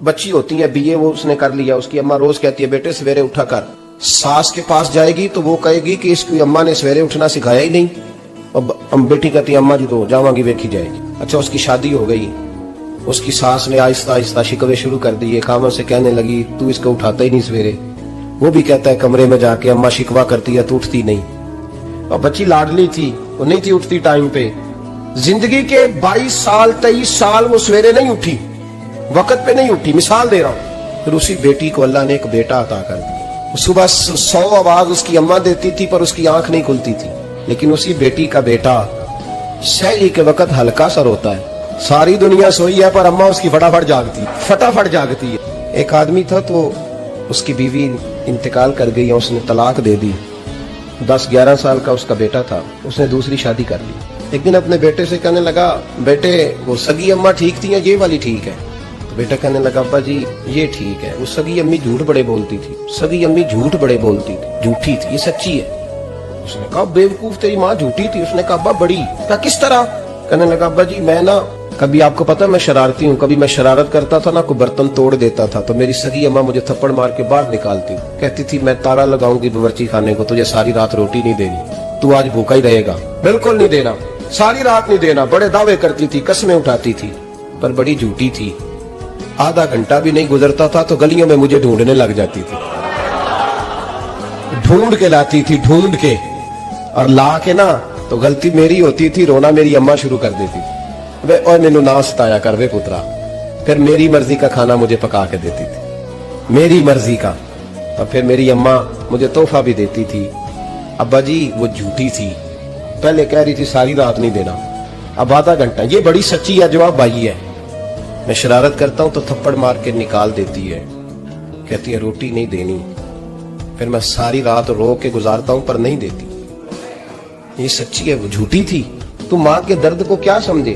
बच्ची होती है बीए, वो उसने कर लिया, उसकी अम्मा रोज कहती है बेटे सवेरे उठा कर। सास के पास जाएगी तो वो कहेगी कि इसकी अम्मा ने सवेरे उठना सिखाया ही नहीं, और बेटी कहती है अम्मा जी तो जावांगी वेखी जाएगी। अच्छा उसकी शादी हो गई, उसकी सास ने आहिस्ता आहिस्ता शिकवे शुरू कर दिए, खामन से कहने लगी तू इसको उठाता ही नहीं सवेरे। वो भी कहता है कमरे में जाके अम्मा शिकवा करती है तू उठती नहीं। और बच्ची लाडली थी, वो नहीं थी उठती टाइम पे। जिंदगी के 22 साल 23 साल वो सवेरे नहीं उठी, वक्त पे नहीं उठी। मिसाल दे रहा हूं। फिर उसी बेटी को अल्लाह ने एक बेटा अता कर दिया। सुबह 100 आवाज उसकी अम्मा देती थी पर उसकी आंख नहीं खुलती थी, लेकिन उसी बेटी का बेटा सहरी के वक्त हल्का सा रोता है। सारी दुनिया सोई है पर अम्मा उसकी फटाफट जागती है। एक आदमी था तो उसकी बीवी इंतकाल कर गई, उसने तलाक दे दी। 10-11 साल का उसका बेटा था, उसने दूसरी शादी कर ली। एक दिन अपने बेटे से कहने लगा बेटे वो सगी अम्मा ठीक थी या ये वाली ठीक है? तो बेटा कहने लगा अब्बा जी ये ठीक है, वो सगी अम्मी झूठ बड़े बोलती थी, सगी अम्मी झूठ बड़े बोलती थी, झूठी थी, ये सच्ची है। उसने कहा बेवकूफ तेरी माँ झूठी थी। उसने कहा अब्बा बड़ी। कहा किस तरह? कहने लगा अब्बा जी मैं ना कभी, आपको पता मैं शरारती हूँ, कभी मैं शरारत करता था ना, कोई बर्तन तोड़ देता था तो मेरी सगी अम्मा मुझे थप्पड़ मार के बाहर निकालती, कहती थी मैं ताला लगाऊंगी बावर्ची खाने को, तुझे सारी रात रोटी नहीं देनी, तू आज भूखा ही रहेगा। बिल्कुल नहीं देना, सारी रात नहीं देना। बड़े दावे करती थी, कस्में उठाती थी, पर बड़ी झूठी थी। आधा घंटा भी नहीं गुजरता था तो गलियों में मुझे ढूंढने लग जाती थी, ढूंढ के लाती थी, ढूंढ के, और ला के ना तो गलती मेरी होती थी, रोना मेरी अम्मा शुरू कर देती थी, वे और मैनू ना सताया कर वे पुत्रा। फिर मेरी मर्जी का खाना मुझे पका के देती थी, मेरी मर्जी का। और फिर मेरी अम्मा मुझे तोहफा भी देती थी। अब्बा जी वो झूठी थी, पहले कह रही थी सारी रात नहीं देना, अब आधा घंटा। ये बड़ी सच्ची है, जवाब भाई है। मैं शरारत करता हूं तो थप्पड़ मार के निकाल देती है, कहती है रोटी नहीं देनी। फिर मैं सारी रात रो के गुजारता हूं पर नहीं देती। ये सच्ची है, वो झूठी थी। तू माँ के दर्द को क्या समझे?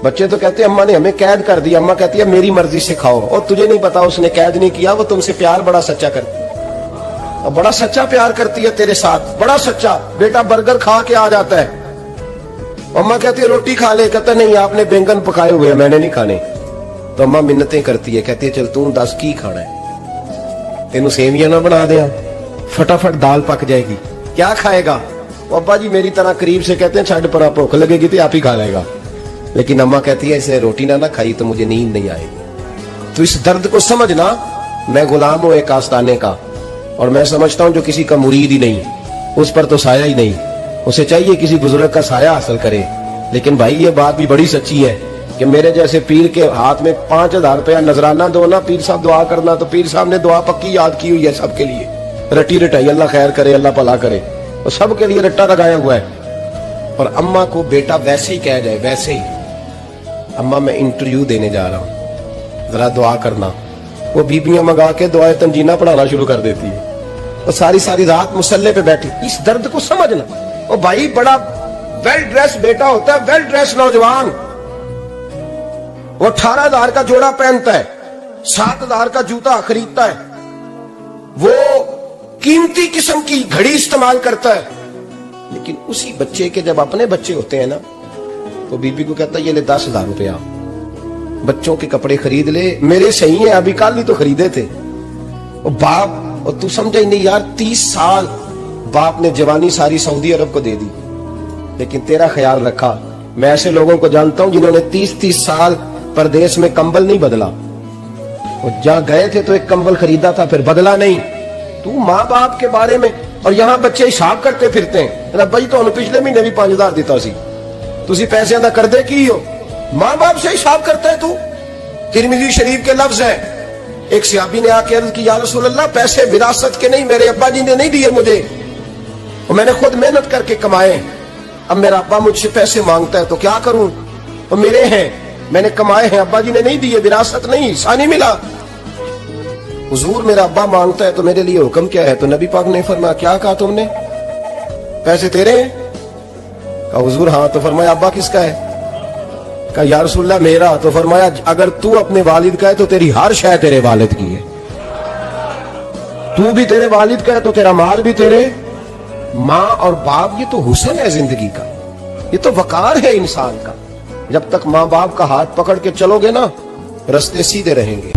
बच्चे तो कहते हैं अम्मा ने हमें कैद कर दिया, अम्मा कहती है मेरी मर्जी से खाओ, और तुझे नहीं पता उसने कैद नहीं किया, वो तुमसे प्यार बड़ा सच्चा करती है, और बड़ा सच्चा प्यार करती है तेरे साथ, बड़ा सच्चा। बेटा बर्गर खा के आ जाता है, अम्मा कहती है रोटी खा ले, कहता नहीं आपने बैंगन पकाए हुए हैं मैंने नहीं खाने। तो अम्मा मिन्नतें करती है, कहती है चल तू 10 की खाना है, तेनू सेवियां ना बना दिया, फटाफट दाल पक जाएगी, क्या खाएगा? अब्बा जी मेरी तरह करीब से कहते हैं छड़ पर भूख लगेगी तो आप ही खा लेगा, लेकिन अम्मा कहती है इसे रोटी ना खाई तो मुझे नींद नहीं आएगी। तो इस दर्द को समझना, मैं गुलाम हूं एक आस्ताने का, और मैं समझता हूं जो किसी का मुरीद ही नहीं उस पर तो साया ही नहीं, उसे चाहिए किसी बुजुर्ग का साया हासिल करे। लेकिन भाई ये बात भी बड़ी सच्ची है कि मेरे जैसे पीर के हाथ में 5000 रुपया नजराना दो ना, पीर साहब दुआ करना, तो पीर साहब ने दुआ पक्की याद की हुई है सबके लिए, रटी रटाई, अल्लाह खैर करे अल्लाह भला करे, और सबके लिए रट्टा लगाया हुआ है। और अम्मा को बेटा वैसे ही कह जाए, वैसे ही अम्मा मैं इंटरव्यू देने जा रहा हूं जरा दुआ करना, वो बीबियां मंगा के दुआए तंजीना पढ़ाना शुरू कर देती है, और सारी रात मुसल्ले पे बैठी। इस दर्द को समझना। और भाई बड़ा वेल ड्रेस बेटा होता है, वेल ड्रेस नौजवान, वो 18,000 का जोड़ा पहनता है, 7,000 का जूता खरीदता है, वो कीमती किस्म की घड़ी इस्तेमाल करता है। लेकिन उसी बच्चे के जब अपने बच्चे होते हैं ना, तो बीबी को कहता है ये ले 10,000 रुपया, बच्चों के कपड़े खरीद ले, मेरे सही है अभी कल ही तो खरीदे थे। और बाप, और तू समझा ही नहीं यार, 30 साल बाप ने जवानी सारी सऊदी अरब को दे दी, लेकिन तेरा ख्याल रखा। मैं ऐसे लोगों को जानता हूं जिन्होंने 30-30 साल परदेश में कंबल नहीं बदला, और जहां गए थे तो एक कंबल खरीदा था फिर बदला नहीं। तू माँ बाप के बारे में, और यहाँ बच्चे हिसाब करते फिरते हैं, भाई तो पिछले महीने भी 5,000 दिता सी, तुसी पैसे अदा कर दे की हो, माँ बाप से हिसाब करता है तू। तिरमिज़ी शरीफ के लफ्ज है, एक सहाबी ने आके अर्ज की या रसूल अल्लाह पैसे विरासत के नहीं, मेरे अब्बा जी ने नहीं दिए मुझे, और मैंने खुद मेहनत करके कमाए, अब मेरा अब्बा मुझसे पैसे मांगता है तो क्या करूं, और मेरे हैं, मैंने कमाए हैं, अब्बा जी ने नहीं दिए, विरासत नहीं, हिस्सा नहीं मिला। हुजूर मेरा अब्बा मांगता है तो मेरे लिए हुक्म क्या है? तो नबी पाक ने फरमाया क्या कहा तुमने, पैसे तेरे हैं? कहा हुजूर हाँ। तो फरमाया अब्बा किसका है? कहा या रसूलल्लाह मेरा। तो फरमाया अगर तू अपने वालिद का है तो तेरी हर शय तेरे वालिद की है, तू भी तेरे वालिद का है तो तेरा माल भी तेरे। माँ और बाप ये तो हुस्न है जिंदगी का, ये तो वकार है इंसान का। जब तक माँ बाप का हाथ पकड़ के चलोगे ना, रास्ते सीधे रहेंगे।